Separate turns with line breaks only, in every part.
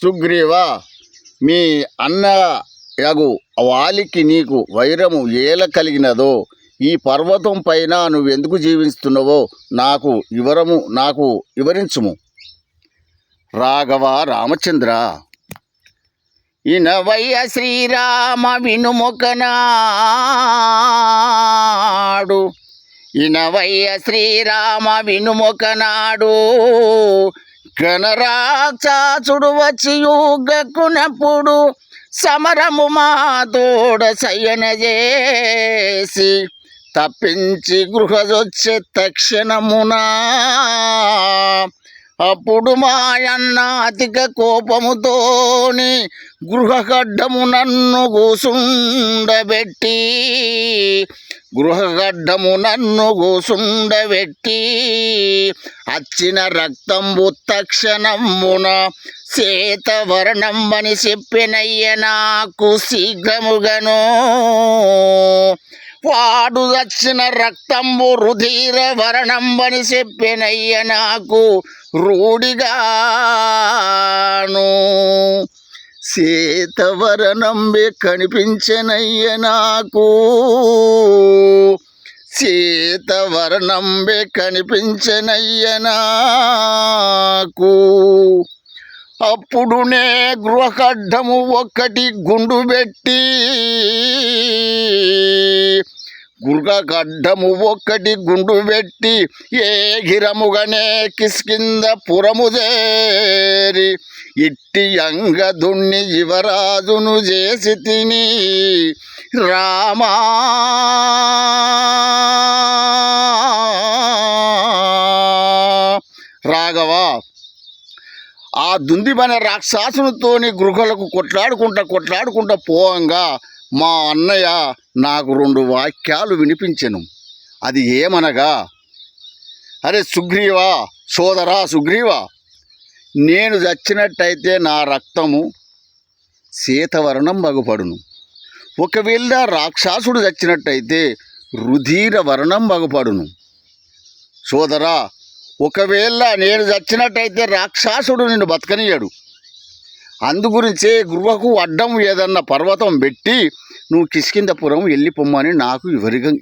సుగ్రీవా, మీ అన్న యగు వాలికి నీకు వైరము ఏల కలిగినదో, ఈ పర్వతం పైన నువ్వెందుకు జీవిస్తున్నావో నాకు వివరించుము. రాఘవ రామచంద్ర. ఇనవయ్య శ్రీరామ వినుమొకనాడు, ఇనవయ్య శ్రీరామ వినుమొకనాడు, గణరాక్షసుడు వచ్చి యుగకునప్పుడు సమరము మా తోడ సయ్యన చేసి తప్పించి గృహజొచ్చే తక్షణమునా. అప్పుడు మాయన్న అధిక కోపముతోని గృహగడ్డము నన్ను కూసుండబెట్టి అచ్చిన రక్తంబు తక్షణమున శ్వేతవర్ణంబని చెప్పినయ్య నాకు శీఘ్రముగను. వాడు వచ్చిన రక్తంబు రుధిర వర్ణంబని చెప్పినయ్య నాకు రూఢిగాను. శ్వేతవర్ణంబే కనిపించనయ్య నాకు, శ్వేతవర్ణంబే కనిపించనయ్య నాకు. అప్పుడు నే గృహగడ్డము ఒక్కటి గుండు పెట్టి ఏ గిరముగనే కిష్కింధ పురము చేరి ఇట్టి అంగదుణ్ణి యువరాజును చేసి తిని. రామా రాఘవ, ఆ దుందిబన రాక్షసునితోని గృహలకు కొట్లాడుకుంటా పోవంగా మా అన్నయ్య నాకు 2 వాక్యాలు వినిపించెను. అది ఏమనగా, అరే సుగ్రీవా, సోదరా సుగ్రీవా, నేను చచ్చినట్టయితే నా రక్తము శ్వేతవర్ణం బగుపడును. ఒకవేళ రాక్షసుడు చచ్చినట్టయితే రుధిర వర్ణం బగుపడును. సోదరా, ఒకవేళ నేను చచ్చినట్టయితే రాక్షసుడు నిన్ను బతకనియడు. అందుగురించే గృహకు అడ్డం ఏదన్నా పర్వతం పెట్టి నువ్వు కిష్కింధపురం వెళ్ళిపోమ్మని నాకు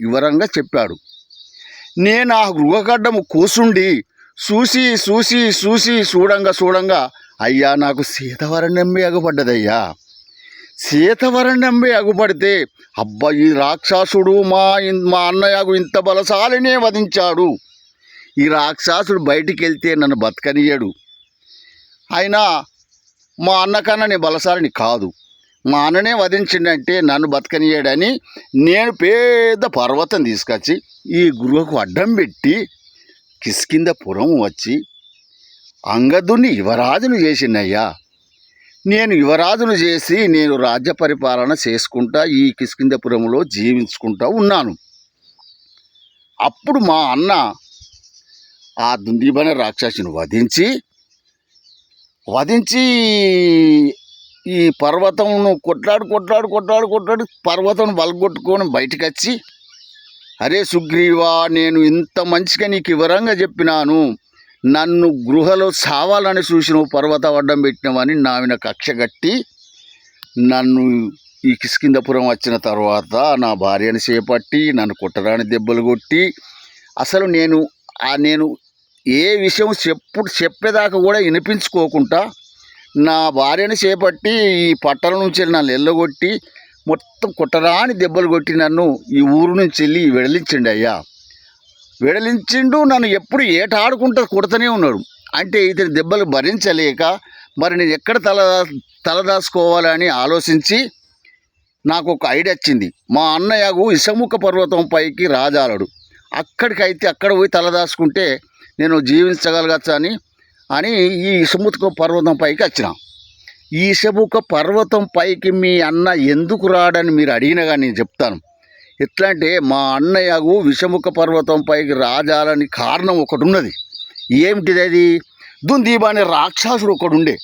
వివరంగా చెప్పాడు. నేను ఆ గృహగడ్డము కూసుండి చూడంగా అయ్యా నాకు శ్వేతవర్ణంబే అగుపడ్డదయ్యా. శ్వేతవర్ణంబే అగుపడితే అబ్బా, ఈ రాక్షసుడు మా అన్నయ్యకు ఇంత బలశాలినే వధించాడు, ఈ రాక్షసుడు బయటికి వెళ్తే నన్ను బతకనియడు, అయినా మా అన్నకన్నా నేను బలశాలిని కాదు, మా అన్ననే వధించిండంటే నన్ను బతకనియడని నేను పెద్ద పర్వతం తీసుకొచ్చి ఈ గృహకు అడ్డం పెట్టి కిష్కింధపురం వచ్చి అంగదుని యువరాజును చేసినయ్యా. నేను యువరాజును చేసి నేను రాజ్య పరిపాలన చేసుకుంటా ఈ కిష్కింధపురంలో జీవించుకుంటా ఉన్నాను. అప్పుడు మా అన్న ఆ దుందిబన రాక్షసుని వధించి ఈ పర్వతమును కొట్లాడు పర్వతం బలగొట్టుకొని బయటకు వచ్చి, అరే సుగ్రీవా, నేను ఇంత మంచిగా నీకు వివరంగా చెప్పినాను, నన్ను గృహలో సావాలని చూసినవు, పర్వత అడ్డం పెట్టినావని నా మీద కక్ష కట్టి నన్ను ఈ కిష్కింధపురం వచ్చిన తర్వాత నా భార్యను చేపట్టి నన్ను కొట్టరాని దెబ్బలు కొట్టి, అసలు నేను ఏ విషయం చెప్పేదాకా కూడా వినిపించుకోకుండా నా భార్యను చేపట్టి ఈ పట్టణం నుంచి నన్ను ఎల్లగొట్టి మొత్తం కొట్టరాని దెబ్బలు కొట్టి నన్ను ఈ ఊరు నుంచి వెళ్ళి వెడలించిండు. నన్ను ఎప్పుడు ఏటాడుకుంటూ కొడుతూనే ఉన్నాడు. అంటే ఇతని దెబ్బలు భరించలేక మరి నేను ఎక్కడ తలదాచుకోవాలని ఆలోచించి నాకు ఒక ఐడియా వచ్చింది. మా అన్నయ్యకు ఇసముఖ పర్వతం పైకి రాజాలడు, అక్కడ పోయి తలదాచుకుంటే నేను జీవించగలగచ్చా అని ఈ ఇసముఖ పర్వతం పైకి వచ్చిన. ఈ ఇసముఖ పర్వతం పైకి మీ అన్న ఎందుకు రాడని మీరు అడిగినా కానీ నేను చెప్తాను. ఎట్లా అంటే మా అన్నయ్యకు విషముఖ పర్వతం పైకి రాజాలని కారణం ఒకటి ఉన్నది. ఏమిటిది? అది దుందీబ అనే రాక్షసుడు ఒకడుండే.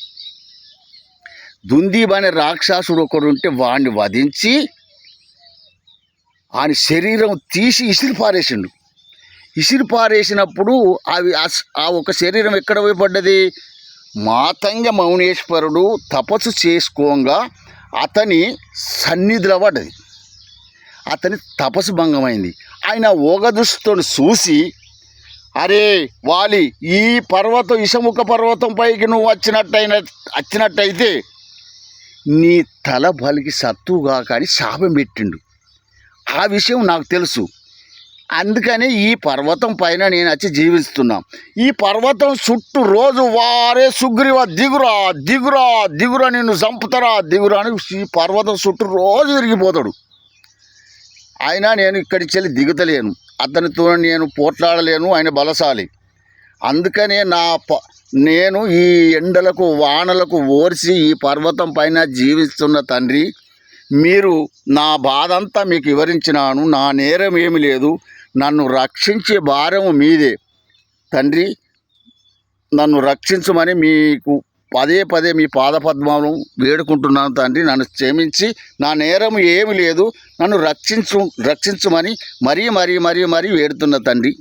ఒకడుంటే వాడిని వధించి ఆయన శరీరం తీసి ఇసిరి పారేసినప్పుడు ఆ ఒక శరీరం ఎక్కడ పోయి పడ్డది? మాతంగ మౌనేశ్వరుడు తపస్సు చేసుకోగా అతని సన్నిధిలో పడ్డది. అతని తపస్సు భంగమైంది. ఆయన ఓగదృష్టితో చూసి, అరే వాలి, ఈ పర్వతం ఇషముఖ పర్వతం పైకి నువ్వు వచ్చినట్టయితే నీ తల బలికి సత్తుగా కానీ శాపం పెట్టిండు. ఆ విషయం నాకు తెలుసు. అందుకని ఈ పర్వతం పైన నేను వచ్చి జీవిస్తున్నా. ఈ పర్వతం చుట్టూ రోజు వారే సుగ్రీవ దిగురా దిగురా దిగురా, నిన్ను చంపుతారా దిగురా అని ఈ పర్వతం చుట్టూ రోజు తిరిగిపోతాడు. అయినా నేను ఇక్కడికి వెళ్ళి దిగుతలేను, అతనితో నేను పోట్లాడలేను, ఆయన బలశాలి. అందుకనే నేను ఈ ఎండలకు వానలకు ఓర్చి ఈ పర్వతం పైన జీవిస్తున్న తండ్రి, మీరు నా బాధ అంతా మీకు వివరించినాను. నా నేరం ఏమి లేదు, నన్ను రక్షించే భారం మీదే తండ్రి. నన్ను రక్షించమని మీకు పదే పదే మీ పాదపద్మం వేడుకుంటున్నాను తండ్రి. నన్ను క్షమించి, నా నేరం ఏమి లేదు, నన్ను రక్షించమని మరీ వేడుతున్న తండ్రి.